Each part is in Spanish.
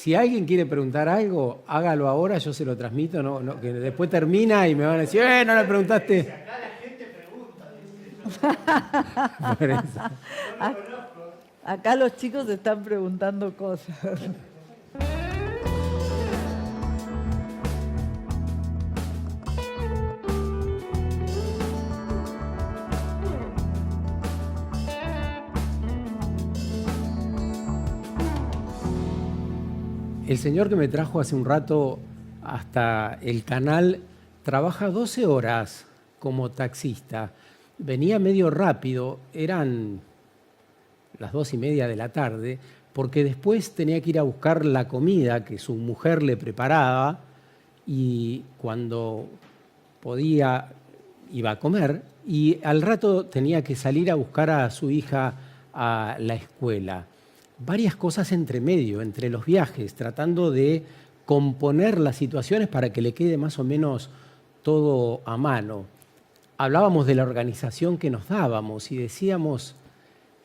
Si alguien quiere preguntar algo, hágalo ahora, yo se lo transmito, que después termina y me van a decir, no le preguntaste. Acá la gente pregunta, dice. Por eso. Acá los chicos están preguntando cosas. El señor que me trajo hace un rato hasta el canal trabaja 12 horas como taxista. Venía medio rápido, eran las 2:30 de la tarde, porque después tenía que ir a buscar la comida que su mujer le preparaba y cuando podía iba a comer y al rato tenía que salir a buscar a su hija a la escuela. Varias cosas entre medio, entre los viajes, tratando de componer las situaciones para que le quede más o menos todo a mano. Hablábamos de la organización que nos dábamos y decíamos,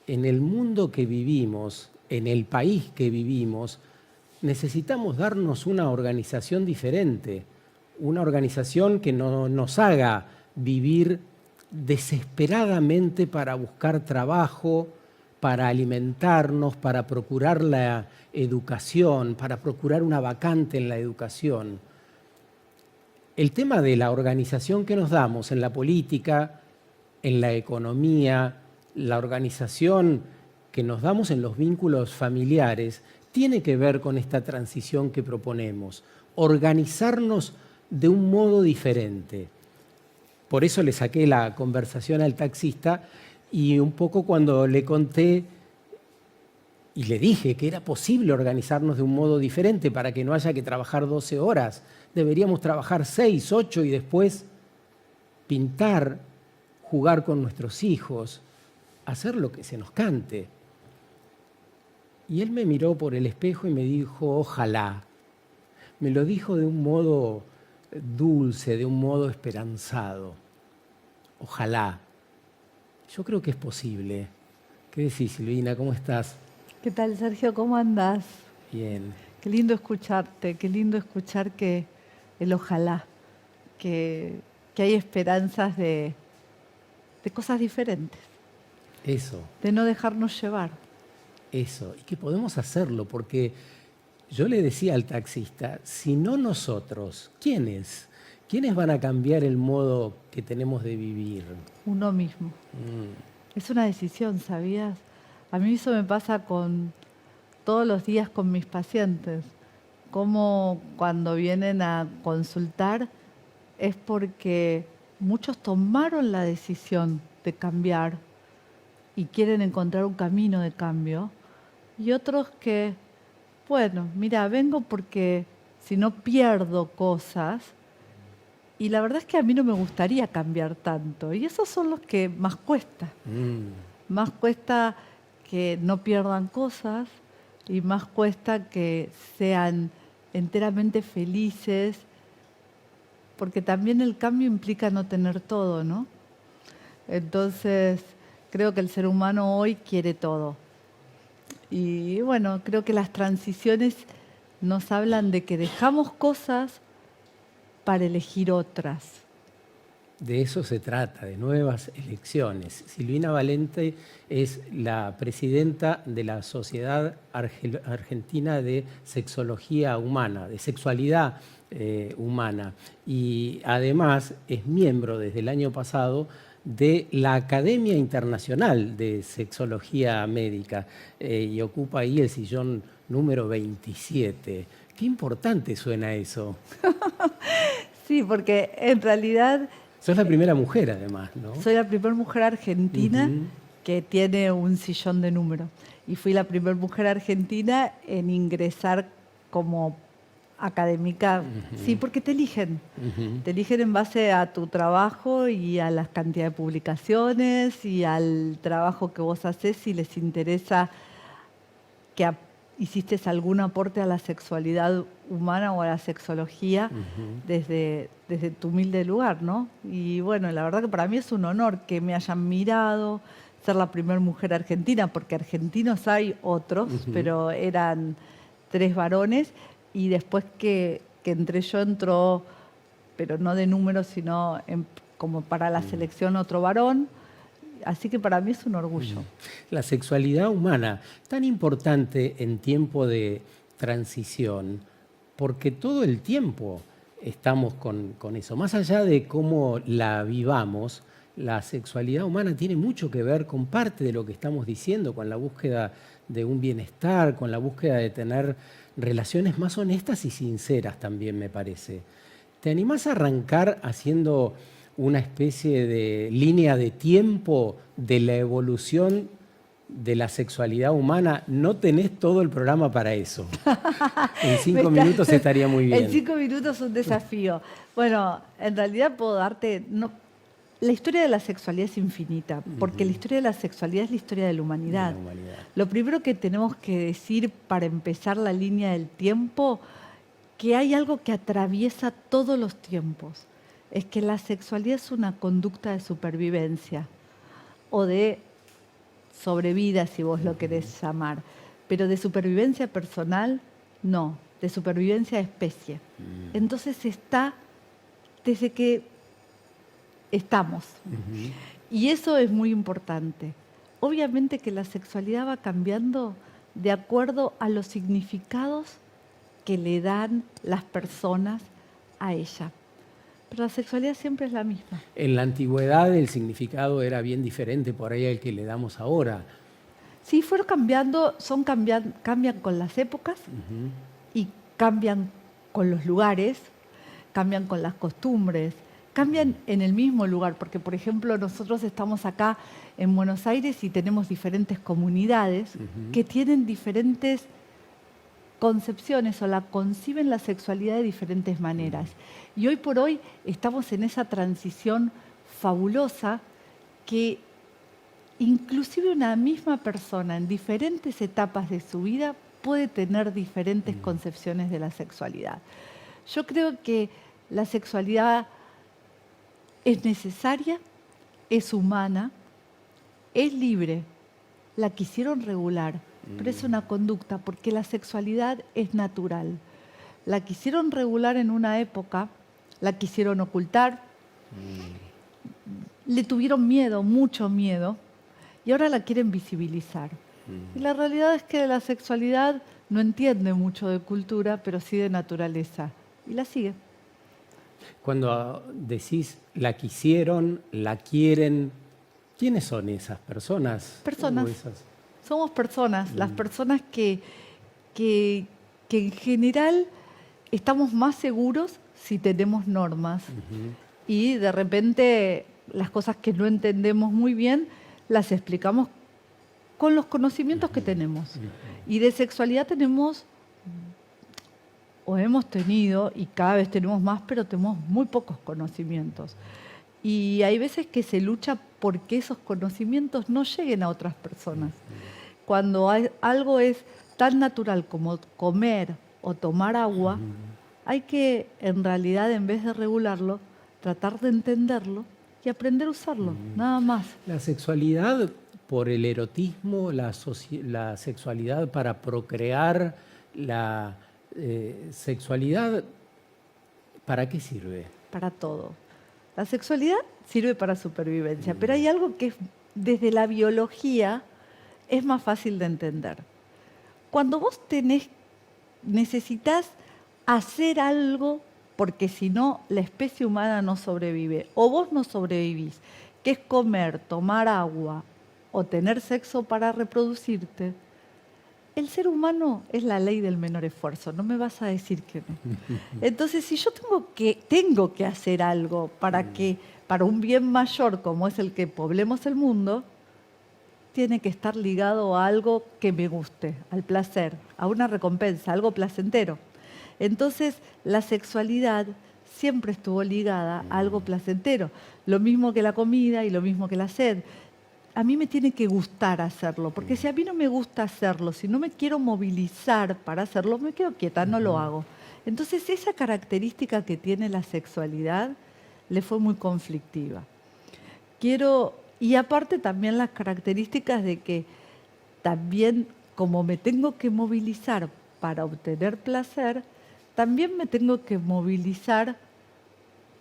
en el mundo que vivimos, en el país que vivimos, necesitamos darnos una organización diferente, una organización que no nos haga vivir desesperadamente para buscar trabajo, para alimentarnos, para procurar la educación, para procurar una vacante en la educación. El tema de la organización que nos damos en la política, en la economía, la organización que nos damos en los vínculos familiares, tiene que ver con esta transición que proponemos, organizarnos de un modo diferente. Por eso le saqué la conversación al taxista y un poco cuando le conté y le dije que era posible organizarnos de un modo diferente para que no haya que trabajar 12 horas, deberíamos trabajar 6, 8 y después pintar, jugar con nuestros hijos, hacer lo que se nos cante. Y él me miró por el espejo y me dijo, ojalá. Me lo dijo de un modo dulce, de un modo esperanzado. Ojalá. Yo creo que es posible. ¿Qué decís, Silvina? ¿Cómo estás? ¿Qué tal, Sergio? ¿Cómo andás? Bien. Qué lindo escucharte, qué lindo escuchar que el ojalá, que hay esperanzas de cosas diferentes, Eso, de no dejarnos llevar. eso. Y que podemos hacerlo, porque yo le decía al taxista, si no nosotros, ¿quiénes? ¿Quiénes van a cambiar el modo que tenemos de vivir? Uno mismo. Es una decisión, ¿sabías? A mí eso me pasa todos los días con mis pacientes. Como cuando vienen a consultar es porque muchos tomaron la decisión de cambiar y quieren encontrar un camino de cambio. Y otros que, bueno, mira, vengo porque si no pierdo cosas. Y la verdad es que a mí no me gustaría cambiar tanto. Y esos son los que más cuesta. Más cuesta que no pierdan cosas y más cuesta que sean enteramente felices, porque también el cambio implica no tener todo, ¿no? Entonces, creo que el ser humano hoy quiere todo. Y bueno, creo que las transiciones nos hablan de que dejamos cosas para elegir otras. De eso se trata, de nuevas elecciones. Silvina Valente es la presidenta de la Sociedad Argentina de Sexología Humana, de Sexualidad Humana. Y además es miembro desde el año pasado de la Academia Internacional de Sexología Médica y ocupa ahí el sillón número 27. Qué importante suena eso. Sí, porque en realidad... Sos la primera mujer, además, ¿no? Soy la primera mujer argentina que tiene un sillón de número. Y fui la primera mujer argentina en ingresar como académica. Sí, porque te eligen. Te eligen en base a tu trabajo y a la cantidad de publicaciones y al trabajo que vos haces, si les interesa que hiciste algún aporte a la sexualidad humana o a la sexología desde tu humilde lugar, ¿no? Y bueno, la verdad que para mí es un honor que me hayan mirado, ser la primera mujer argentina, porque argentinos hay otros, pero eran 3 varones, y después que entré yo entró, pero no de número, sino como para la selección otro varón. Así que para mí es un orgullo. La sexualidad humana, tan importante en tiempo de transición, porque todo el tiempo estamos con eso. Más allá de cómo la vivamos, la sexualidad humana tiene mucho que ver con parte de lo que estamos diciendo, con la búsqueda de un bienestar, con la búsqueda de tener relaciones más honestas y sinceras también, me parece. ¿Te animás a arrancar haciendo una especie de línea de tiempo de la evolución de la sexualidad humana? No tenés todo el programa para eso. En 5 minutos estaría muy bien. En 5 minutos un desafío. Bueno, en realidad puedo darte... La historia de la sexualidad es infinita, porque la historia de la sexualidad es la historia de la humanidad. Lo primero que tenemos que decir para empezar la línea del tiempo, que hay algo que atraviesa todos los tiempos. Es que la sexualidad es una conducta de supervivencia o de sobrevida, si vos lo querés llamar. Pero de supervivencia personal, no, de supervivencia de especie. Entonces está desde que estamos. Y eso es muy importante. Obviamente que la sexualidad va cambiando de acuerdo a los significados que le dan las personas a ella. Pero la sexualidad siempre es la misma. En la antigüedad el significado era bien diferente por ahí al que le damos ahora. Sí, fueron cambiando, cambian con las épocas y cambian con los lugares, cambian con las costumbres, cambian en el mismo lugar, porque por ejemplo nosotros estamos acá en Buenos Aires y tenemos diferentes comunidades que tienen diferentes concepciones o la conciben la sexualidad de diferentes maneras. Y hoy por hoy estamos en esa transición fabulosa que inclusive una misma persona en diferentes etapas de su vida puede tener diferentes concepciones de la sexualidad. Yo creo que la sexualidad es necesaria, es humana, es libre, la quisieron regular, pero es una conducta porque la sexualidad es natural. La quisieron regular en una época, la quisieron ocultar, le tuvieron miedo, mucho miedo, y ahora la quieren visibilizar. Y la realidad es que la sexualidad no entiende mucho de cultura, pero sí de naturaleza, y la sigue. Cuando decís la quisieron, la quieren, ¿quiénes son esas personas? Personas. Somos personas, las personas que en general estamos más seguros si tenemos normas. Y de repente las cosas que no entendemos muy bien las explicamos con los conocimientos que tenemos. Y de sexualidad tenemos, o hemos tenido, y cada vez tenemos más, pero tenemos muy pocos conocimientos. Y hay veces que se lucha porque esos conocimientos no lleguen a otras personas. Cuando algo es tan natural como comer o tomar agua, hay que, en realidad, en vez de regularlo, tratar de entenderlo y aprender a usarlo, nada más. La sexualidad por el erotismo, la sexualidad para procrear, la sexualidad, ¿para qué sirve? Para todo. La sexualidad sirve para supervivencia, pero hay algo que desde la biología es más fácil de entender. Cuando vos necesitas hacer algo porque si no la especie humana no sobrevive, o vos no sobrevivís, que es comer, tomar agua o tener sexo para reproducirte, el ser humano es la ley del menor esfuerzo, no me vas a decir que no. Entonces, si yo tengo que hacer algo para un bien mayor como es el que poblemos el mundo, tiene que estar ligado a algo que me guste, al placer, a una recompensa, algo placentero. Entonces, la sexualidad siempre estuvo ligada a algo placentero, lo mismo que la comida y lo mismo que la sed. A mí me tiene que gustar hacerlo, porque si a mí no me gusta hacerlo, si no me quiero movilizar para hacerlo, me quedo quieta, no lo hago. Entonces, esa característica que tiene la sexualidad le fue muy conflictiva. Y aparte también las características de que también, como me tengo que movilizar para obtener placer, también me tengo que movilizar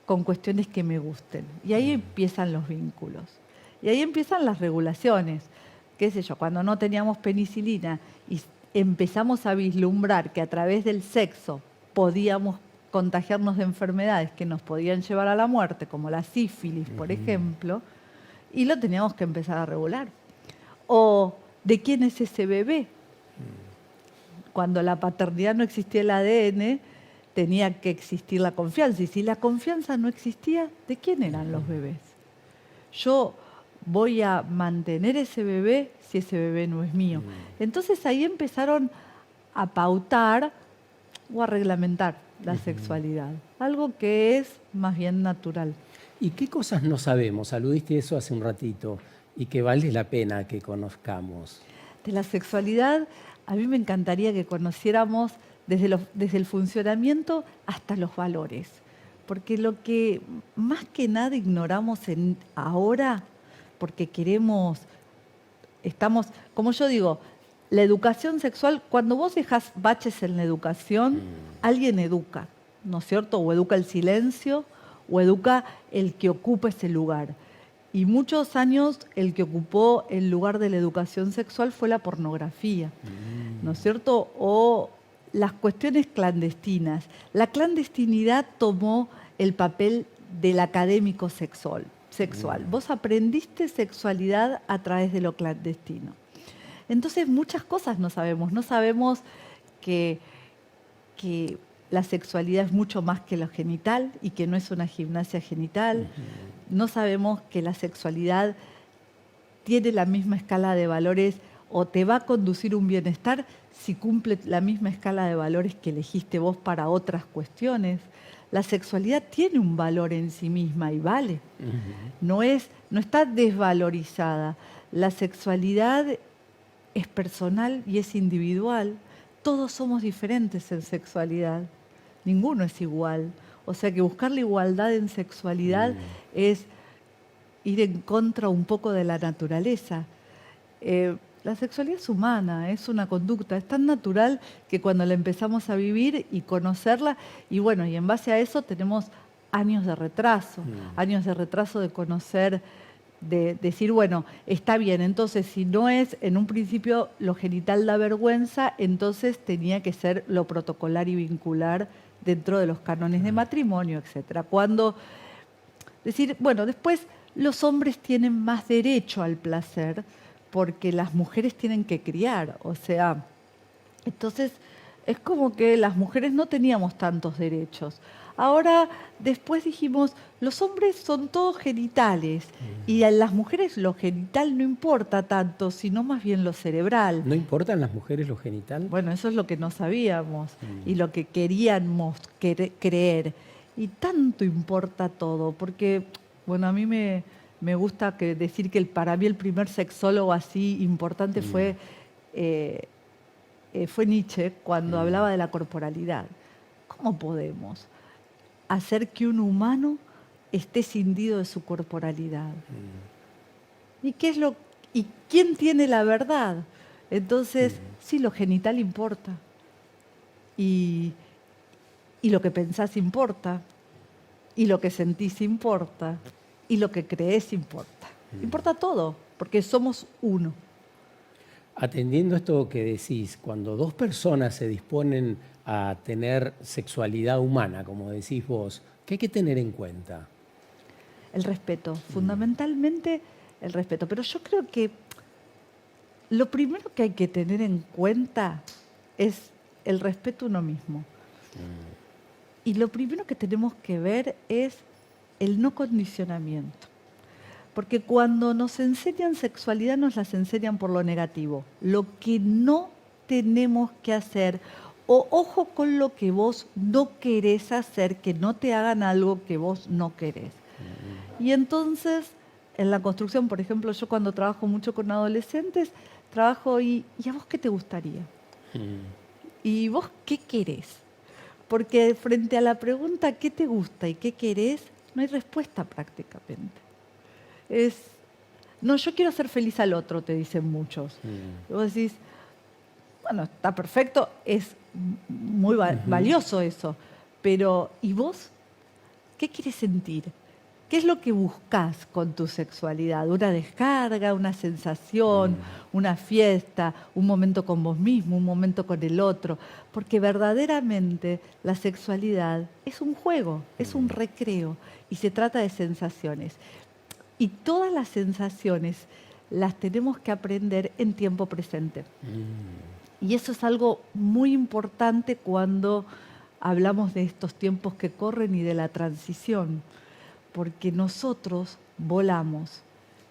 con cuestiones que me gusten. Y ahí empiezan los vínculos. Y ahí empiezan las regulaciones. Qué sé yo, cuando no teníamos penicilina y empezamos a vislumbrar que a través del sexo podíamos contagiarnos de enfermedades que nos podían llevar a la muerte, como la sífilis, por ejemplo, y lo teníamos que empezar a regular. O ¿de quién es ese bebé? Cuando la paternidad no existía el ADN, tenía que existir la confianza. Y si la confianza no existía, ¿de quién eran los bebés? Yo voy a mantener ese bebé si ese bebé no es mío. Entonces ahí empezaron a pautar o a reglamentar la sexualidad, algo que es más bien natural. ¿Y qué cosas no sabemos? Aludiste eso hace un ratito y que vale la pena que conozcamos. De la sexualidad, a mí me encantaría que conociéramos desde el funcionamiento hasta los valores. Porque lo que más que nada ignoramos ahora, porque estamos, como yo digo, la educación sexual, cuando vos dejás baches en la educación, alguien educa, ¿no es cierto? O educa el silencio, o educa el que ocupa ese lugar. Y muchos años el que ocupó el lugar de la educación sexual fue la pornografía, ¿no es cierto? O las cuestiones clandestinas. La clandestinidad tomó el papel del académico sexual. Vos aprendiste sexualidad a través de lo clandestino. Entonces muchas cosas no sabemos. No sabemos que la sexualidad es mucho más que lo genital y que no es una gimnasia genital. No sabemos que la sexualidad tiene la misma escala de valores o te va a conducir un bienestar si cumple la misma escala de valores que elegiste vos para otras cuestiones. La sexualidad tiene un valor en sí misma y vale. No está desvalorizada. La sexualidad es personal y es individual. Todos somos diferentes en sexualidad. Ninguno es igual. O sea que buscar la igualdad en sexualidad es ir en contra un poco de la naturaleza. La sexualidad es humana, es una conducta, es tan natural que cuando la empezamos a vivir y conocerla, y bueno, y en base a eso tenemos años de retraso de conocer, de decir, bueno, está bien, entonces si no es en un principio lo genital da vergüenza, entonces tenía que ser lo protocolar y vincular dentro de los cánones de matrimonio, etcétera. Cuando decir, bueno, después los hombres tienen más derecho al placer porque las mujeres tienen que criar, o sea, entonces es como que las mujeres no teníamos tantos derechos. Ahora, después dijimos, los hombres son todos genitales y a las mujeres lo genital no importa tanto, sino más bien lo cerebral. ¿No importan las mujeres lo genital? Bueno, eso es lo que no sabíamos y lo que queríamos creer. Y tanto importa todo, porque, bueno, a mí me gusta decir que para mí el primer sexólogo así importante fue Nietzsche, cuando hablaba de la corporalidad. ¿Cómo podemos hacer que un humano esté cindido de su corporalidad? ¿Y quién tiene la verdad? Entonces, sí, lo genital importa. Y lo que pensás importa. Y lo que sentís importa. Y lo que crees importa. Importa todo, porque somos uno. Atendiendo esto que decís, cuando dos personas se disponen a tener sexualidad humana, como decís vos, ¿qué hay que tener en cuenta? El respeto, fundamentalmente el respeto. Pero yo creo que lo primero que hay que tener en cuenta es el respeto a uno mismo. Y lo primero que tenemos que ver es el no condicionamiento. Porque cuando nos enseñan sexualidad nos las enseñan por lo negativo. Lo que no tenemos que hacer, o ojo con lo que vos no querés hacer, que no te hagan algo que vos no querés. Y entonces, en la construcción, por ejemplo, yo cuando trabajo mucho con adolescentes, trabajo ¿y a vos qué te gustaría? ¿Y vos qué querés? Porque frente a la pregunta ¿qué te gusta y qué querés? No hay respuesta prácticamente. No, yo quiero hacer feliz al otro, te dicen muchos. Y vos decís, Bueno, está perfecto, es muy valioso eso. Pero, ¿y vos? ¿Qué quieres sentir? ¿Qué es lo que buscas con tu sexualidad? ¿Una descarga, una sensación, una fiesta, un momento con vos mismo, un momento con el otro? Porque verdaderamente la sexualidad es un juego, es un recreo y se trata de sensaciones. Y todas las sensaciones las tenemos que aprender en tiempo presente. Y eso es algo muy importante cuando hablamos de estos tiempos que corren y de la transición, porque nosotros volamos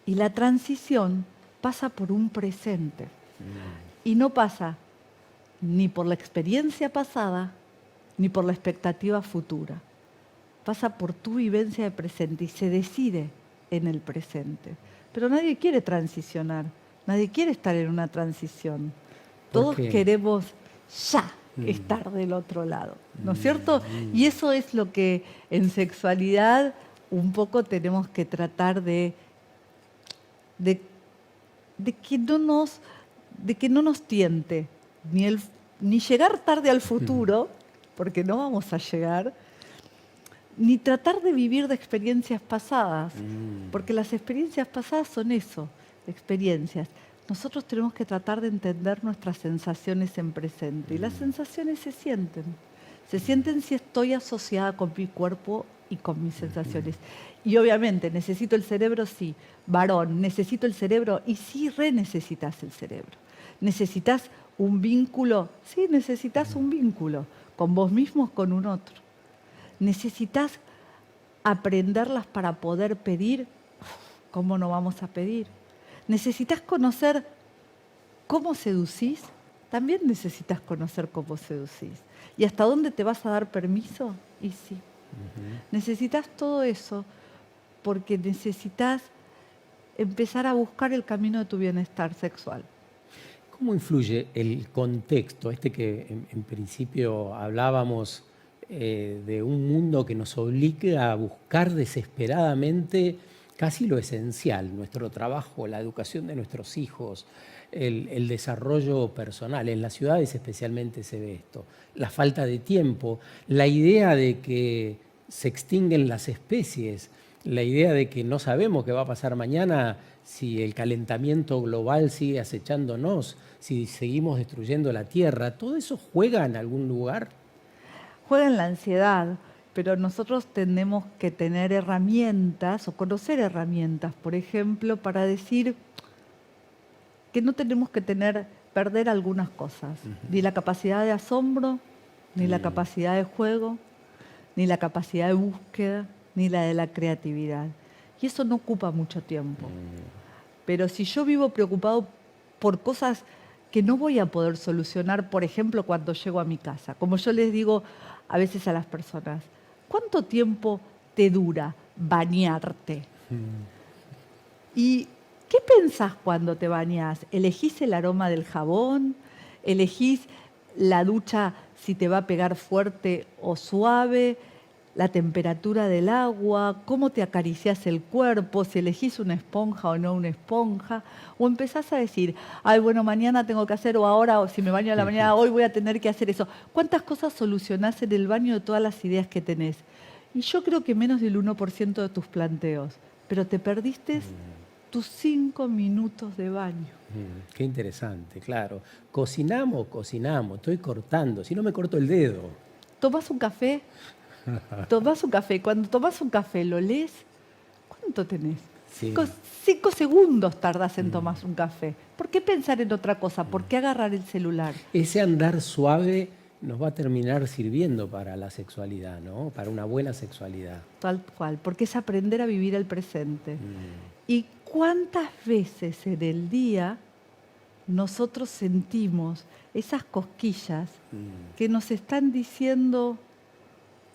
y la transición pasa por un presente y no pasa ni por la experiencia pasada ni por la expectativa futura. Pasa por tu vivencia de presente y se decide en el presente. Pero nadie quiere transicionar, nadie quiere estar en una transición. Todos queremos ya estar del otro lado, ¿no es cierto? Y eso es lo que en sexualidad un poco tenemos que tratar de que no nos tiente ni llegar tarde al futuro, porque no vamos a llegar, ni tratar de vivir de experiencias pasadas, porque las experiencias pasadas son eso, experiencias. Nosotros tenemos que tratar de entender nuestras sensaciones en presente. Y las sensaciones se sienten. Se sienten si estoy asociada con mi cuerpo y con mis sensaciones. Y obviamente, ¿necesito el cerebro? Sí. Varón, ¿necesito el cerebro? Y sí, necesitas el cerebro. ¿Necesitas un vínculo? Sí, necesitas un vínculo. Con vos mismo, con un otro. ¿Necesitas aprenderlas para poder pedir? ¿Cómo no vamos a pedir? ¿Necesitas conocer cómo seducís? También necesitas conocer cómo seducís. ¿Y hasta dónde te vas a dar permiso? Y sí. Necesitas todo eso porque necesitas empezar a buscar el camino de tu bienestar sexual. ¿Cómo influye el contexto, que en principio hablábamos de un mundo que nos obliga a buscar desesperadamente casi lo esencial, nuestro trabajo, la educación de nuestros hijos, el desarrollo personal? En las ciudades especialmente se ve esto, la falta de tiempo, la idea de que se extinguen las especies, la idea de que no sabemos qué va a pasar mañana si el calentamiento global sigue acechándonos, si seguimos destruyendo la Tierra. ¿Todo eso juega en algún lugar? Juega en la ansiedad, pero nosotros tenemos que tener herramientas o conocer herramientas, por ejemplo, para decir que no tenemos que perder algunas cosas, ni la capacidad de asombro, ni la capacidad de juego, ni la capacidad de búsqueda, ni la de la creatividad. Y eso no ocupa mucho tiempo. Pero si yo vivo preocupado por cosas que no voy a poder solucionar, por ejemplo, cuando llego a mi casa, como yo les digo a veces a las personas, ¿cuánto tiempo te dura bañarte? ¿Y qué pensás cuando te bañás? ¿Elegís el aroma del jabón? ¿Elegís la ducha si te va a pegar fuerte o suave? ¿La temperatura del agua? ¿Cómo te acariciás el cuerpo? ¿Si elegís una esponja o no una esponja? ¿O empezás a decir, ay, bueno, mañana tengo que hacer, o ahora, o si me baño a la mañana, hoy voy a tener que hacer eso? ¿Cuántas cosas solucionás en el baño de todas las ideas que tenés? Y yo creo que menos del 1% de tus planteos. Pero te perdiste tus 5 minutos de baño. Qué interesante, claro. Cocinamos, estoy cortando, si no me corto el dedo. ¿Tomás un café? Tomás un café. Cuando tomás un café, ¿lo lees? ¿Cuánto tenés? Sí. 5 segundos tardás en tomar un café. ¿Por qué pensar en otra cosa? ¿Por qué agarrar el celular? Ese andar suave nos va a terminar sirviendo para la sexualidad, ¿no? Para una buena sexualidad. Tal cual, porque es aprender a vivir el presente. ¿Y cuántas veces en el día nosotros sentimos esas cosquillas que nos están diciendo,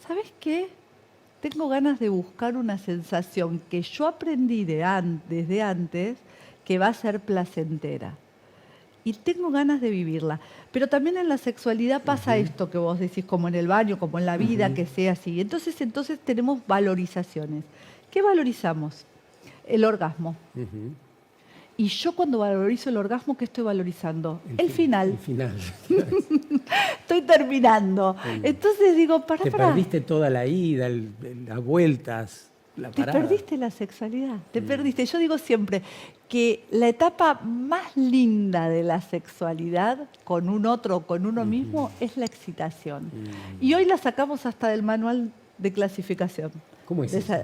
¿sabes qué? Tengo ganas de buscar una sensación que yo aprendí desde antes que va a ser placentera. Y tengo ganas de vivirla. Pero también en la sexualidad pasa esto que vos decís, como en el baño, como en la vida, que sea así. Entonces tenemos valorizaciones. ¿Qué valorizamos? El orgasmo. Y yo cuando valorizo el orgasmo, ¿qué estoy valorizando? El final. El final. Estoy terminando. Entonces digo, Te perdiste toda la ida, las vueltas, la Te parada. perdiste la sexualidad, te perdiste. Yo digo siempre que la etapa más linda de la sexualidad con un otro o con uno mismo es la excitación. Y hoy la sacamos hasta del manual de clasificación. ¿Cómo es eso?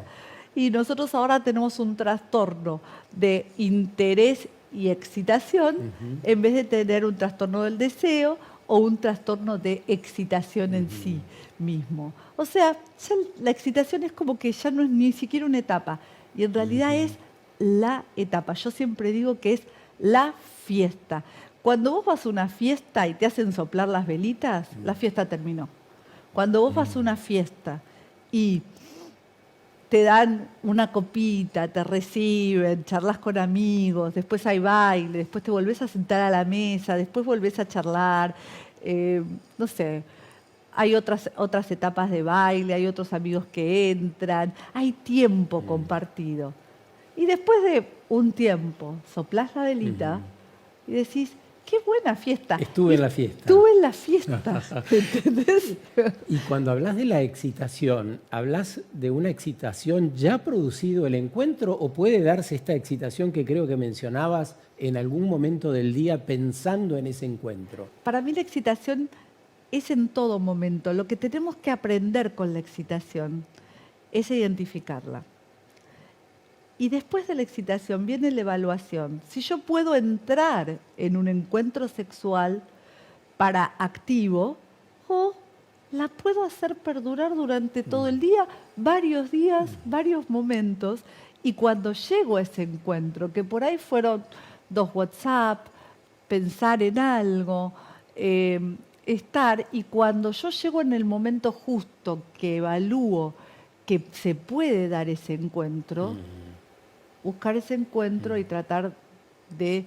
Y nosotros ahora tenemos un trastorno de interés y excitación en vez de tener un trastorno del deseo o un trastorno de excitación en sí mismo. O sea, ya la excitación es como que ya no es ni siquiera una etapa, y en realidad es la etapa. Yo siempre digo que es la fiesta. Cuando vos vas a una fiesta y te hacen soplar las velitas, la fiesta terminó. Cuando vos vas a una fiesta y te dan una copita, te reciben, charlas con amigos, después hay baile, después te volvés a sentar a la mesa, después volvés a charlar, no sé, hay otras etapas de baile, hay otros amigos que entran, hay tiempo compartido. Y después de un tiempo, soplás la velita y decís, qué buena fiesta. Estuve en la fiesta. Estuve en la fiesta, ¿entendés? Y cuando hablas de la excitación, ¿hablas de una excitación ya producido el encuentro o puede darse esta excitación que creo que mencionabas en algún momento del día pensando en ese encuentro? Para mí la excitación es en todo momento. Lo que tenemos que aprender con la excitación es identificarla. Y después de la excitación viene la evaluación. Si yo puedo entrar en un encuentro sexual para activo o la puedo hacer perdurar durante todo el día, varios días, varios momentos. Y cuando llego a ese encuentro, que por ahí fueron 2 WhatsApp, pensar en algo, estar, y cuando yo llego en el momento justo que evalúo que se puede dar ese encuentro, buscar ese encuentro y tratar de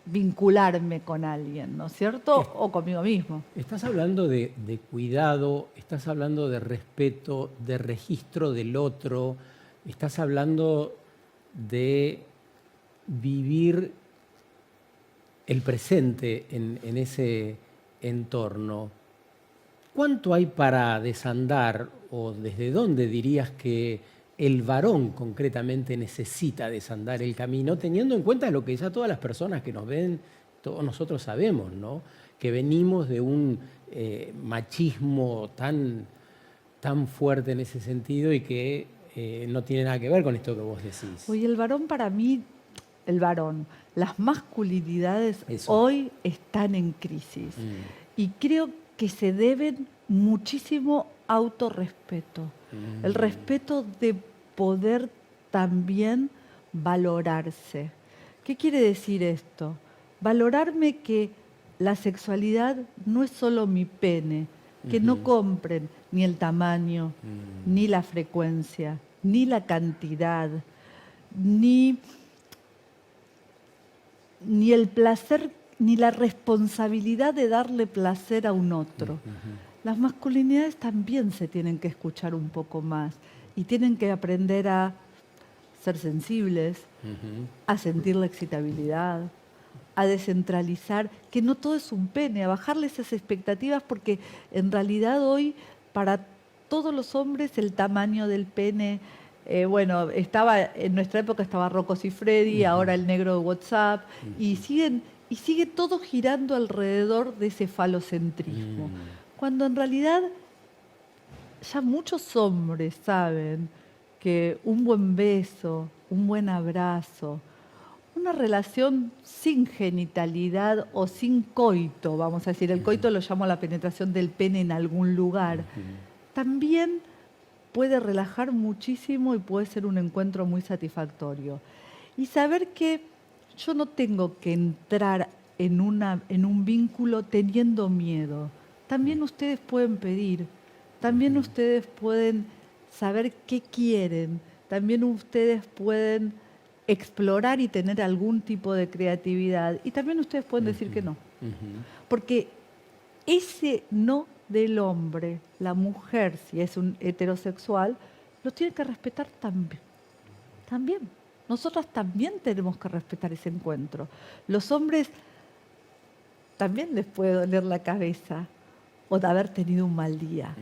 vincularme con alguien, ¿no es cierto? O conmigo mismo. Estás hablando de cuidado, estás hablando de respeto, de registro del otro, estás hablando de vivir el presente en ese entorno. ¿Cuánto hay para desandar o desde dónde dirías que el varón concretamente necesita desandar el camino, teniendo en cuenta lo que ya todas las personas que nos ven, todos nosotros sabemos, ¿no? Que venimos de un machismo tan fuerte en ese sentido y que no tiene nada que ver con esto que vos decís. Oye, el varón para mí, las masculinidades hoy están en crisis y creo que se deben muchísimo autorrespeto. El respeto de poder también valorarse. ¿Qué quiere decir esto? Valorarme que la sexualidad no es solo mi pene, que no compren ni el tamaño, ni la frecuencia, ni la cantidad, ni el placer, ni la responsabilidad de darle placer a un otro. Las masculinidades también se tienen que escuchar un poco más y tienen que aprender a ser sensibles, a sentir la excitabilidad, a descentralizar, que no todo es un pene, a bajarle esas expectativas, porque en realidad hoy para todos los hombres el tamaño del pene, en nuestra época estaba Rocco Siffredi, ahora el negro de WhatsApp, y sigue todo girando alrededor de ese falocentrismo. Cuando en realidad ya muchos hombres saben que un buen beso, un buen abrazo, una relación sin genitalidad o sin coito, vamos a decir, el coito lo llamo la penetración del pene en algún lugar, también puede relajar muchísimo y puede ser un encuentro muy satisfactorio. Y saber que yo no tengo que entrar en un vínculo teniendo miedo. También ustedes pueden pedir, también ustedes pueden saber qué quieren, también ustedes pueden explorar y tener algún tipo de creatividad, y también ustedes pueden decir que no. Porque ese no del hombre, la mujer, si es un heterosexual, lo tiene que respetar también. nosotras también tenemos que respetar ese encuentro. Los hombres también les puede doler la cabeza o de haber tenido un mal día.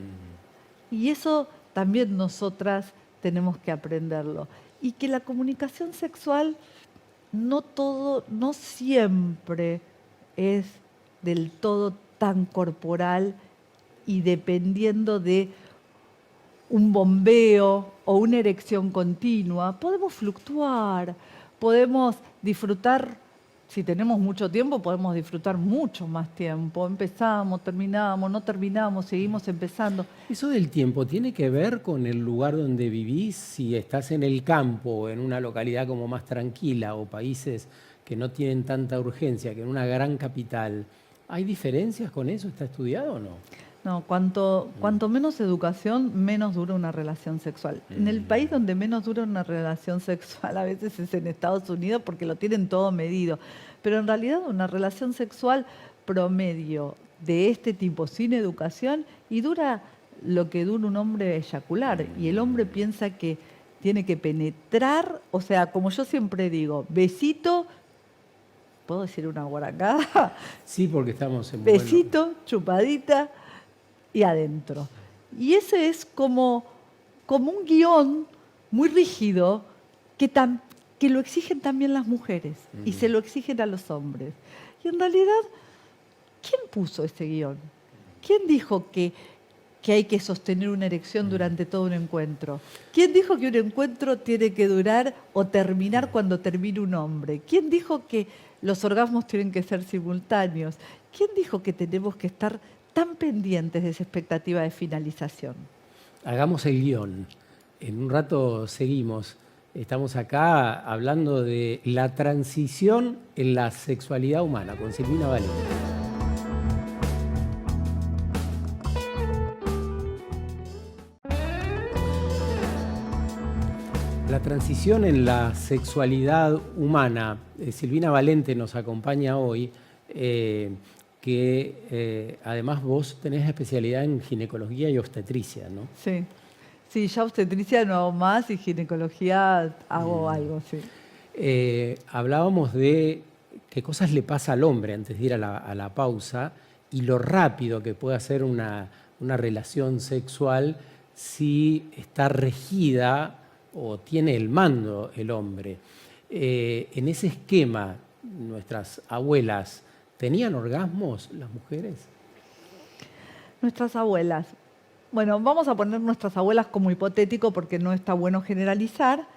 Y eso también nosotras tenemos que aprenderlo. Y que la comunicación sexual no siempre es del todo tan corporal y dependiendo de un bombeo o una erección continua. Podemos fluctuar, podemos disfrutar, si tenemos mucho tiempo, podemos disfrutar mucho más tiempo. Empezamos, terminamos, no terminamos, seguimos empezando. ¿Eso del tiempo tiene que ver con el lugar donde vivís? Si estás en el campo, en una localidad como más tranquila o países que no tienen tanta urgencia que en una gran capital, ¿hay diferencias con eso? ¿Está estudiado o no? No, cuanto menos educación, menos dura una relación sexual. En el país donde menos dura una relación sexual a veces es en Estados Unidos porque lo tienen todo medido. Pero en realidad una relación sexual promedio de este tipo sin educación y dura lo que dura un hombre eyacular. Y el hombre piensa que tiene que penetrar, o sea, como yo siempre digo, besito, ¿puedo decir una guaracada? Sí, porque estamos en besito, chupadita y adentro. Y ese es como un guión muy rígido que lo exigen también las mujeres y se lo exigen a los hombres. Y en realidad, ¿quién puso ese guión? ¿Quién dijo que hay que sostener una erección durante todo un encuentro? ¿Quién dijo que un encuentro tiene que durar o terminar cuando termine un hombre? ¿Quién dijo que los orgasmos tienen que ser simultáneos? ¿Quién dijo que tenemos que estar tan pendientes de esa expectativa de finalización? Hagamos el guión. En un rato seguimos. Estamos acá hablando de la transición en la sexualidad humana con Silvina Valente. La transición en la sexualidad humana. Silvina Valente nos acompaña hoy. Que además vos tenés especialidad en ginecología y obstetricia, ¿no? Sí, ya obstetricia no hago más y ginecología hago algo, sí. Hablábamos de qué cosas le pasa al hombre antes de ir a la pausa y lo rápido que puede hacer una relación sexual si está regida o tiene el mando el hombre. En ese esquema, nuestras abuelas, ¿tenían orgasmos las mujeres? Nuestras abuelas. Bueno, vamos a poner nuestras abuelas como hipotético porque no está bueno generalizar,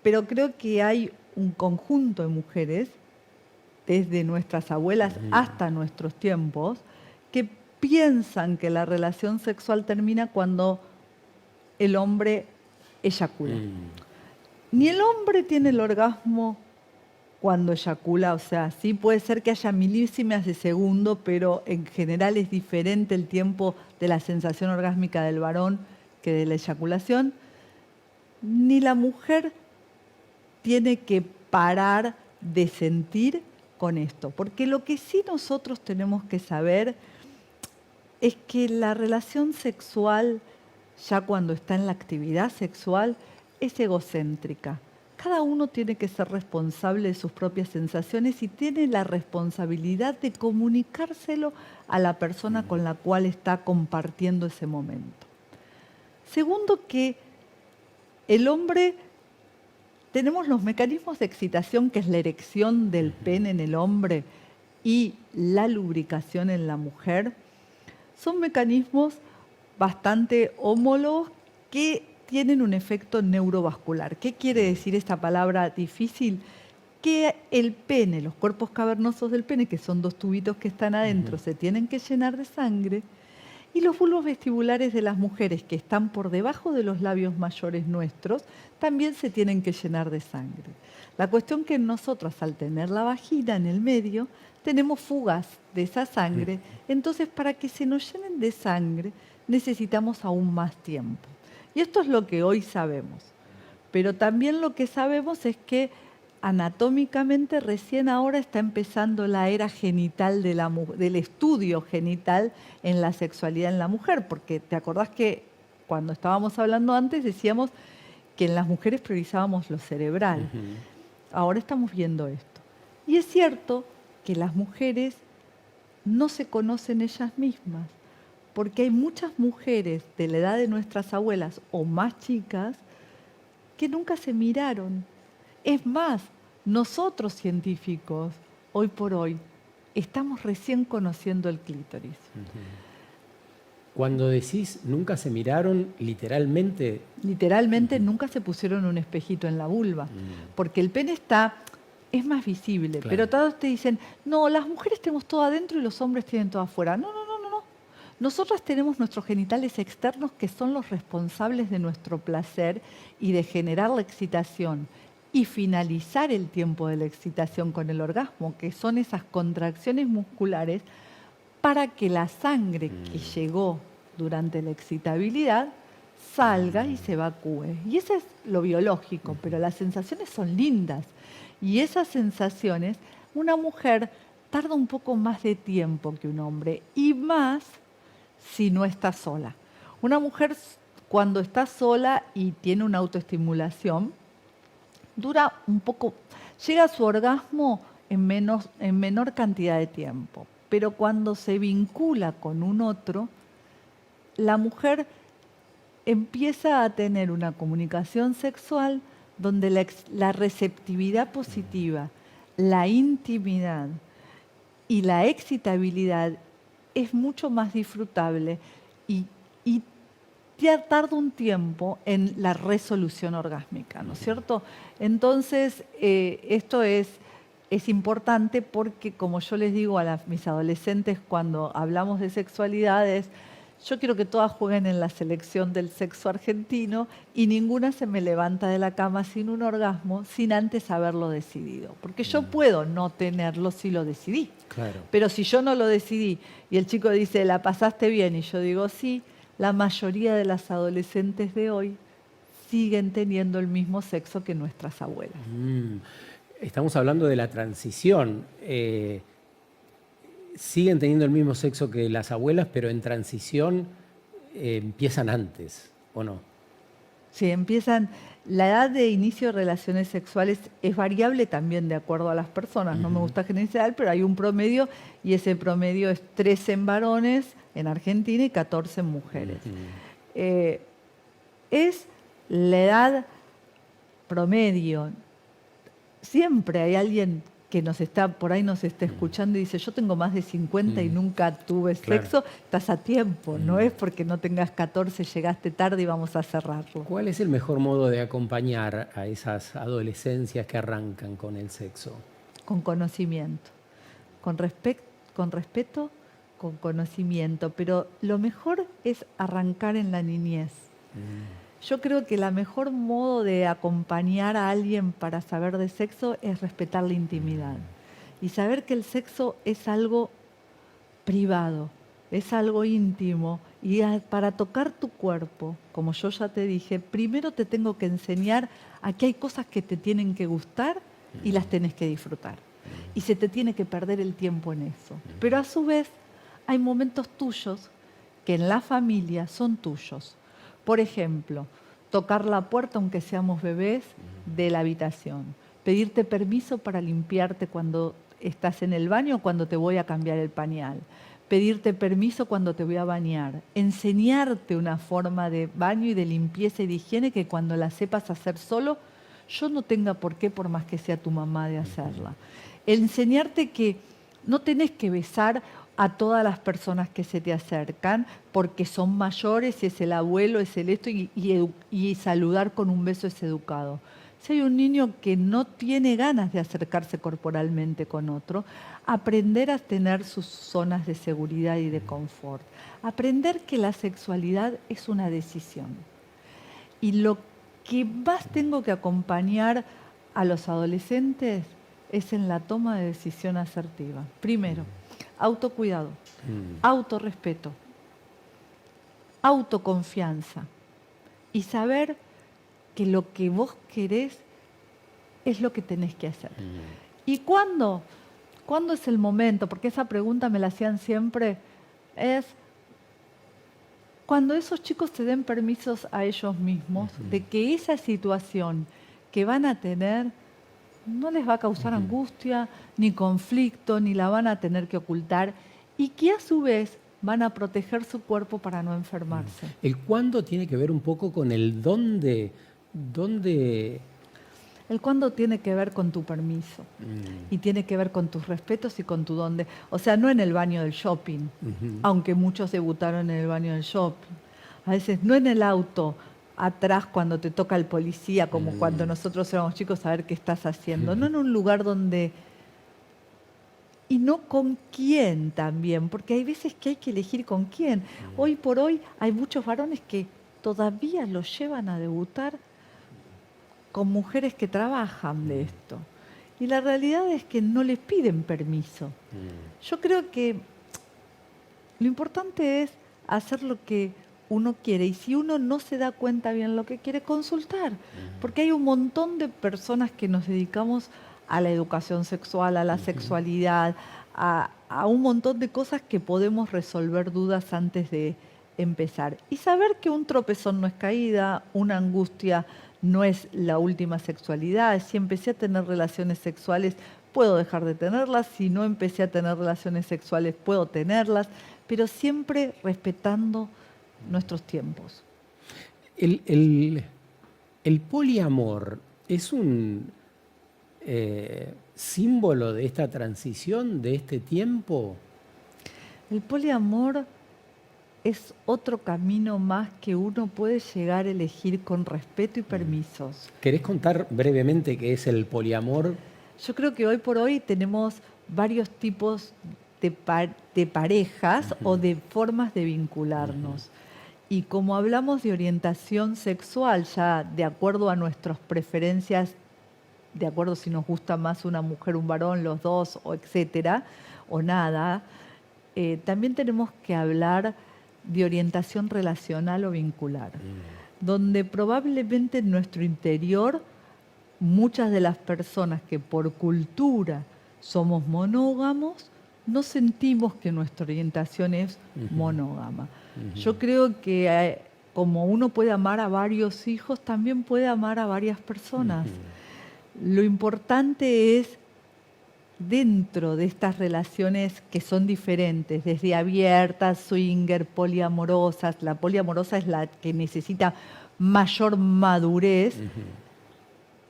pero creo que hay un conjunto de mujeres, desde nuestras abuelas hasta nuestros tiempos, que piensan que la relación sexual termina cuando el hombre eyacula. Ni el hombre tiene el orgasmo cuando eyacula, o sea, sí puede ser que haya milésimas de segundo, pero en general es diferente el tiempo de la sensación orgásmica del varón que de la eyaculación. Ni la mujer tiene que parar de sentir con esto, porque lo que sí nosotros tenemos que saber es que la relación sexual, ya cuando está en la actividad sexual, es egocéntrica. Cada uno tiene que ser responsable de sus propias sensaciones y tiene la responsabilidad de comunicárselo a la persona con la cual está compartiendo ese momento. Segundo, que el hombre, tenemos los mecanismos de excitación, que es la erección del pene en el hombre y la lubricación en la mujer, son mecanismos bastante homólogos que tienen un efecto neurovascular. ¿Qué quiere decir esta palabra difícil? Que el pene, los cuerpos cavernosos del pene, que son dos tubitos que están adentro, se tienen que llenar de sangre, y los bulbos vestibulares de las mujeres, que están por debajo de los labios mayores nuestros, también se tienen que llenar de sangre. La cuestión que nosotras, al tener la vagina en el medio, tenemos fugas de esa sangre, entonces para que se nos llenen de sangre necesitamos aún más tiempo. Y esto es lo que hoy sabemos. Pero también lo que sabemos es que anatómicamente recién ahora está empezando la era genital del estudio genital en la sexualidad en la mujer. Porque te acordás que cuando estábamos hablando antes decíamos que en las mujeres priorizábamos lo cerebral. Ujú. Ahora estamos viendo esto. Y es cierto que las mujeres no se conocen ellas mismas, porque hay muchas mujeres de la edad de nuestras abuelas o más chicas que nunca se miraron. Es más, nosotros científicos, hoy por hoy, estamos recién conociendo el clítoris. Cuando decís nunca se miraron, literalmente... Literalmente nunca se pusieron un espejito en la vulva, porque el pene es más visible, Claro. pero todos te dicen, no, las mujeres tenemos todo adentro y los hombres tienen todo afuera. No, no, no, no, no. Nosotras tenemos nuestros genitales externos que son los responsables de nuestro placer y de generar la excitación y finalizar el tiempo de la excitación con el orgasmo, que son esas contracciones musculares para que la sangre que llegó durante la excitabilidad salga y se evacúe. Y eso es lo biológico, pero las sensaciones son lindas. Y esas sensaciones, una mujer tarda un poco más de tiempo que un hombre, y más si no está sola. Una mujer, cuando está sola y tiene una autoestimulación, dura un poco, llega a su orgasmo en menor cantidad de tiempo. Pero cuando se vincula con un otro, la mujer empieza a tener una comunicación sexual donde la receptividad positiva, la intimidad y la excitabilidad es mucho más disfrutable y ya tarda un tiempo en la resolución orgásmica, ¿no es cierto? Entonces, esto es importante porque, como yo les digo a mis adolescentes cuando hablamos de sexualidades, yo quiero que todas jueguen en la selección del sexo argentino y ninguna se me levanta de la cama sin un orgasmo, sin antes haberlo decidido. Porque yo puedo no tenerlo si lo decidí. Claro. Pero si yo no lo decidí y el chico dice, ¿la pasaste bien? Y yo digo, sí, la mayoría de las adolescentes de hoy siguen teniendo el mismo sexo que nuestras abuelas. Estamos hablando de la transición. Siguen teniendo el mismo sexo que las abuelas, pero en transición empiezan antes, ¿o no? Sí, empiezan. La edad de inicio de relaciones sexuales es variable también de acuerdo a las personas. No me gusta generalizar, pero hay un promedio y ese promedio es 13 en varones en Argentina y 14 en mujeres. Es la edad promedio. Siempre hay alguien que por ahí nos está escuchando y dice, yo tengo más de 50 y nunca tuve sexo. Estás a tiempo, no es porque no tengas 14, llegaste tarde y vamos a cerrarlo. ¿Cuál es el mejor modo de acompañar a esas adolescencias que arrancan con el sexo? Con conocimiento, con respeto, con conocimiento, pero lo mejor es arrancar en la niñez. Yo creo que el mejor modo de acompañar a alguien para saber de sexo es respetar la intimidad y saber que el sexo es algo privado, es algo íntimo y para tocar tu cuerpo, como yo ya te dije, primero te tengo que enseñar a que hay cosas que te tienen que gustar y las tenés que disfrutar y se te tiene que perder el tiempo en eso. Pero a su vez hay momentos tuyos que en la familia son tuyos. Por ejemplo, tocar la puerta, aunque seamos bebés, de la habitación. Pedirte permiso para limpiarte cuando estás en el baño o cuando te voy a cambiar el pañal. Pedirte permiso cuando te voy a bañar. Enseñarte una forma de baño y de limpieza y de higiene que cuando la sepas hacer solo, yo no tenga por qué, por más que sea tu mamá, de hacerla. Enseñarte que no tenés que besar a todas las personas que se te acercan porque son mayores, es el abuelo, es el esto, y saludar con un beso es educado. Si hay un niño que no tiene ganas de acercarse corporalmente con otro, aprender a tener sus zonas de seguridad y de confort. Aprender que la sexualidad es una decisión. Y lo que más tengo que acompañar a los adolescentes es en la toma de decisión asertiva. Primero, autocuidado, autorrespeto, autoconfianza y saber que lo que vos querés es lo que tenés que hacer. ¿Y cuándo? ¿Cuándo es el momento? Porque esa pregunta me la hacían siempre, es cuando esos chicos se den permisos a ellos mismos de que esa situación que van a tener no les va a causar angustia, ni conflicto, ni la van a tener que ocultar, y que a su vez van a proteger su cuerpo para no enfermarse. El cuándo tiene que ver un poco con el dónde. El cuándo tiene que ver con tu permiso y tiene que ver con tus respetos y con tu dónde. O sea, no en el baño del shopping, aunque muchos debutaron en el baño del shopping. A veces no en el auto, atrás cuando te toca el policía, como cuando nosotros éramos chicos, a ver qué estás haciendo. No en un lugar donde... Y no con quién también, porque hay veces que hay que elegir con quién. Hoy por hoy hay muchos varones que todavía los llevan a debutar con mujeres que trabajan de esto. Y la realidad es que no les piden permiso. Yo creo que lo importante es hacer lo que uno quiere. Y si uno no se da cuenta bien lo que quiere, consultar. Porque hay un montón de personas que nos dedicamos a la educación sexual, a la sexualidad, a un montón de cosas que podemos resolver dudas antes de empezar. Y saber que un tropezón no es caída, una angustia no es la última sexualidad. Si empecé a tener relaciones sexuales, puedo dejar de tenerlas. Si no empecé a tener relaciones sexuales, puedo tenerlas. Pero siempre respetando nuestros tiempos. El poliamor es un símbolo de esta transición, de este tiempo. El poliamor es otro camino más que uno puede llegar a elegir con respeto y permisos. ¿Querés contar brevemente qué es el poliamor? Yo creo que hoy por hoy tenemos varios tipos de parejas o de formas de vincularnos. Y como hablamos de orientación sexual, ya de acuerdo a nuestras preferencias, de acuerdo si nos gusta más una mujer, un varón, los dos, o etcétera, o nada, también tenemos que hablar de orientación relacional o vincular, donde probablemente en nuestro interior muchas de las personas que por cultura somos monógamos, no sentimos que nuestra orientación es monógama. Yo creo que como uno puede amar a varios hijos, también puede amar a varias personas. Lo importante es, dentro de estas relaciones que son diferentes, desde abiertas, swinger, poliamorosas, la poliamorosa es la que necesita mayor madurez,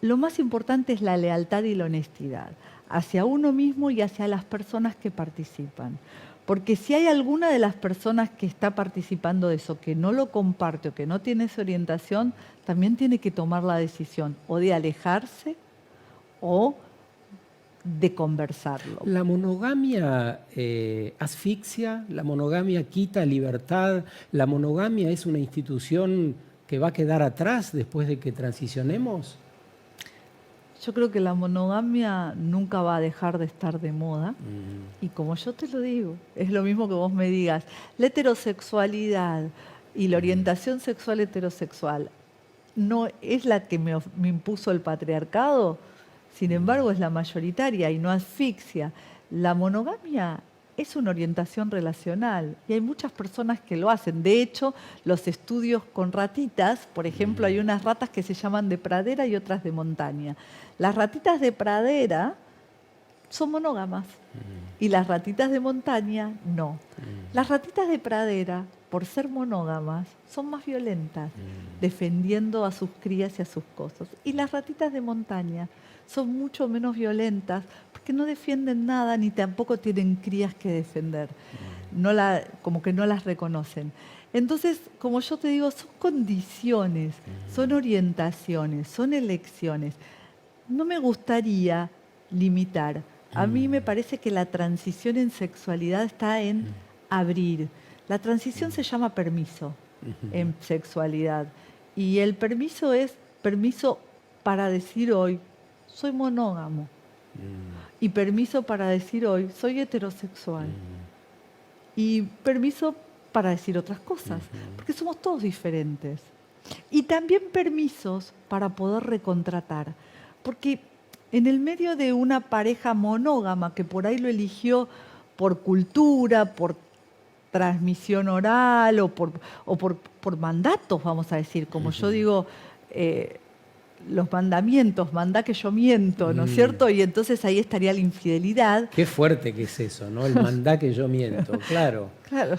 lo más importante es la lealtad y la honestidad hacia uno mismo y hacia las personas que participan. Porque si hay alguna de las personas que está participando de eso, que no lo comparte o que no tiene esa orientación, también tiene que tomar la decisión o de alejarse o de conversarlo. ¿La monogamia asfixia? ¿La monogamia quita libertad? ¿La monogamia es una institución que va a quedar atrás después de que transicionemos? Yo creo que la monogamia nunca va a dejar de estar de moda. Y como yo te lo digo, es lo mismo que vos me digas, la heterosexualidad y la orientación sexual heterosexual no es la que me impuso el patriarcado, sin embargo es la mayoritaria y no asfixia. La monogamia es una orientación relacional y hay muchas personas que lo hacen. De hecho, los estudios con ratitas, por ejemplo, hay unas ratas que se llaman de pradera y otras de montaña. Las ratitas de pradera son monógamas y las ratitas de montaña no. Las ratitas de pradera, por ser monógamas, son más violentas, defendiendo a sus crías y a sus cosas. Y las ratitas de montaña son mucho menos violentas porque no defienden nada ni tampoco tienen crías que defender. Como que no las reconocen. Entonces, como yo te digo, son condiciones, son orientaciones, son elecciones. No me gustaría limitar. A mí me parece que la transición en sexualidad está en abrir. La transición se llama permiso en sexualidad. Y el permiso es permiso para decir hoy, soy monógamo. Y permiso para decir hoy, soy heterosexual. Y permiso para decir otras cosas, porque somos todos diferentes. Y también permisos para poder recontratar. Porque en el medio de una pareja monógama que por ahí lo eligió por cultura, por transmisión oral o por mandatos, vamos a decir, como yo digo, los mandamientos, mandá que yo miento, ¿no es cierto? Y entonces ahí estaría la infidelidad. Qué fuerte que es eso, ¿no? El mandá que yo miento, claro. Claro.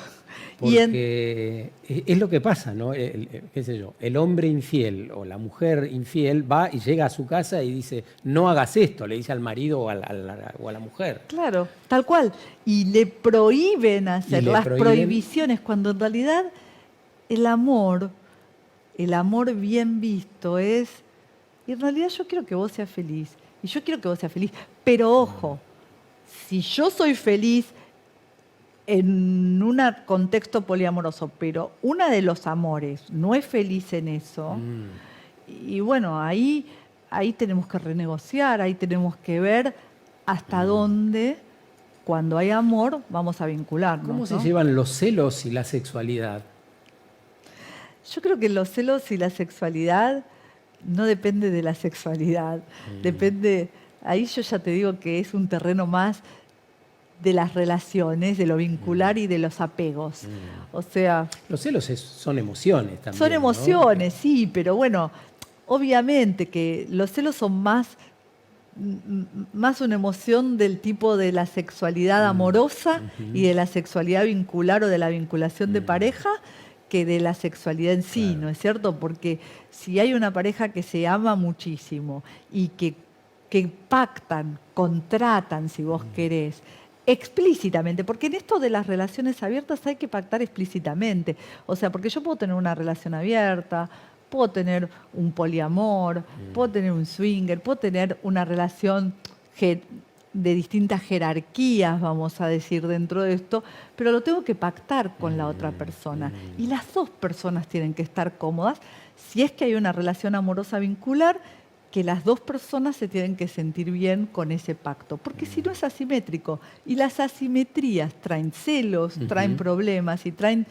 Porque es lo que pasa, ¿no? Qué sé yo, el hombre infiel o la mujer infiel va y llega a su casa y dice, no hagas esto, le dice al marido o a la mujer. Claro, tal cual. Y le prohíben hacer las prohibiciones, cuando en realidad el amor bien visto es, y en realidad yo quiero que vos seas feliz, y yo quiero que vos seas feliz, pero ojo, si yo soy feliz en un contexto poliamoroso, pero una de los amores no es feliz en eso, y bueno, ahí tenemos que renegociar, ahí tenemos que ver hasta dónde, cuando hay amor, vamos a vincularnos. ¿Cómo se llevan los celos y la sexualidad? Yo creo que los celos y la sexualidad no depende de la sexualidad, depende, ahí yo ya te digo que es un terreno más de las relaciones, de lo vincular y de los apegos. O sea... Los celos son emociones también, son emociones, ¿no? sí, pero bueno, obviamente que los celos son más una emoción del tipo de la sexualidad amorosa y de la sexualidad vincular o de la vinculación de pareja que de la sexualidad en sí, ¿no es cierto? Porque si hay una pareja que se ama muchísimo y que pactan, contratan, si vos querés, explícitamente, porque en esto de las relaciones abiertas hay que pactar explícitamente. O sea, porque yo puedo tener una relación abierta, puedo tener un poliamor, puedo tener un swinger, puedo tener una relación de distintas jerarquías, vamos a decir, dentro de esto, pero lo tengo que pactar con la otra persona. Y las dos personas tienen que estar cómodas. Si es que hay una relación amorosa vincular, que las dos personas se tienen que sentir bien con ese pacto, porque si no es asimétrico. Y las asimetrías traen celos, traen problemas y traen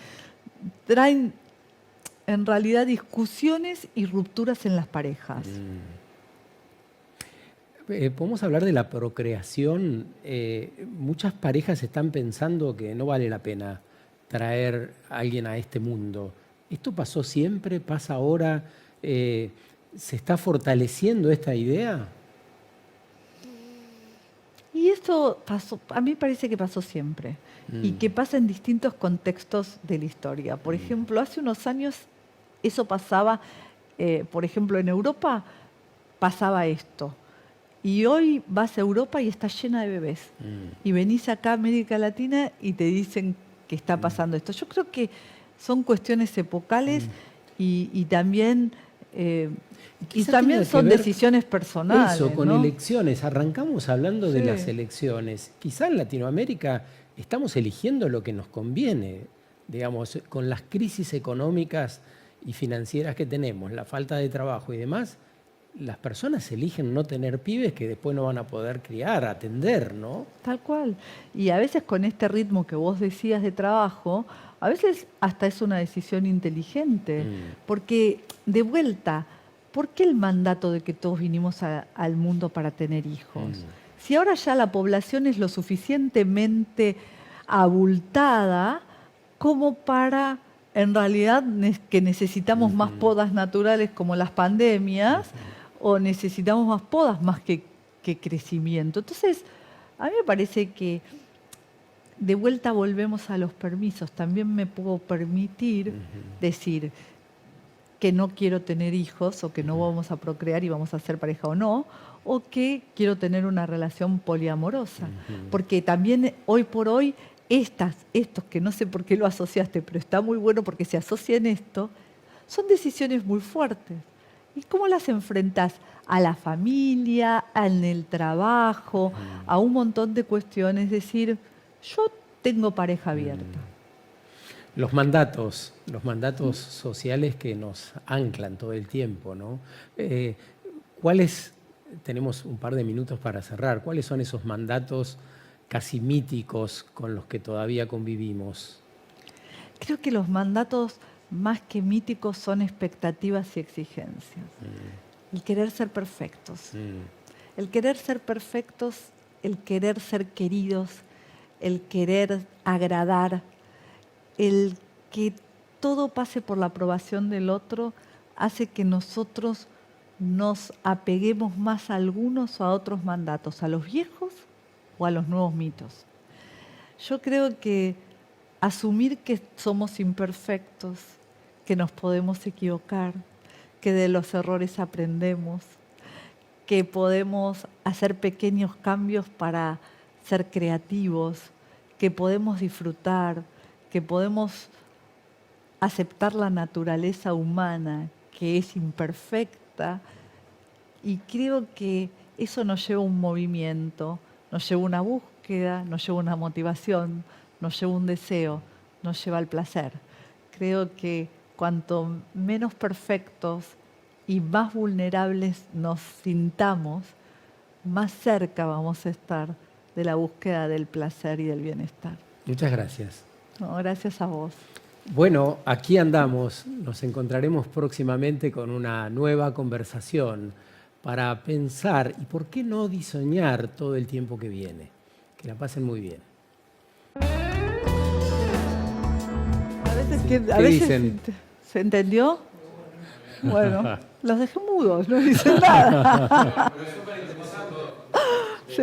en realidad discusiones y rupturas en las parejas. Podemos hablar de la procreación. Muchas parejas están pensando que no vale la pena traer a alguien a este mundo. ¿Esto pasó siempre? ¿Pasa ahora? ¿Se está fortaleciendo esta idea? Y esto pasó, a mí me parece que pasó siempre y que pasa en distintos contextos de la historia. Por ejemplo, hace unos años eso pasaba, por ejemplo, en Europa pasaba esto. Y hoy vas a Europa y está llena de bebés. Y venís acá a América Latina y te dicen que está pasando esto. Yo creo que son cuestiones epocales y también... y también son decisiones personales. Eso, con ¿no? elecciones. Arrancamos hablando de las elecciones. Quizá en Latinoamérica estamos eligiendo lo que nos conviene, digamos, con las crisis económicas y financieras que tenemos, la falta de trabajo y demás, las personas eligen no tener pibes que después no van a poder criar, atender, ¿no? Tal cual. Y a veces con este ritmo que vos decías de trabajo, a veces hasta es una decisión inteligente, porque de vuelta, ¿por qué el mandato de que todos vinimos al mundo para tener hijos? Si ahora ya la población es lo suficientemente abultada como para, en realidad, que necesitamos más podas naturales como las pandemias, o necesitamos más podas más que crecimiento. Entonces, a mí me parece que de vuelta volvemos a los permisos. También me puedo permitir decir que no quiero tener hijos o que no vamos a procrear y vamos a ser pareja o no, o que quiero tener una relación poliamorosa. Porque también hoy por hoy estos que no sé por qué lo asociaste, pero está muy bueno porque se asocian esto, son decisiones muy fuertes. ¿Y cómo las enfrentás? A la familia, en el trabajo, a un montón de cuestiones. Es decir, yo tengo pareja abierta. Los mandatos sociales que nos anclan todo el tiempo, ¿no? ¿Cuáles, tenemos un par de minutos para cerrar, cuáles son esos mandatos casi míticos con los que todavía convivimos? Creo que los mandatos más que míticos son expectativas y exigencias. El querer ser perfectos. El querer ser perfectos, el querer ser queridos, el querer agradar, el que todo pase por la aprobación del otro hace que nosotros nos apeguemos más a algunos o a otros mandatos, a los viejos o a los nuevos mitos. Yo creo que asumir que somos imperfectos, que nos podemos equivocar, que de los errores aprendemos, que podemos hacer pequeños cambios para ser creativos, que podemos disfrutar, que podemos aceptar la naturaleza humana, que es imperfecta, y creo que eso nos lleva a un movimiento, nos lleva a una búsqueda, nos lleva a una motivación, nos lleva a un deseo, nos lleva al placer. Creo que cuanto menos perfectos y más vulnerables nos sintamos, más cerca vamos a estar de la búsqueda del placer y del bienestar. Muchas gracias. No, gracias a vos. Bueno, aquí andamos. Nos encontraremos próximamente con una nueva conversación para pensar y por qué no diseñar todo el tiempo que viene. Que la pasen muy bien. ¿Qué dicen? ¿Se entendió? Bueno, los dejé mudos, no dicen nada. Sí.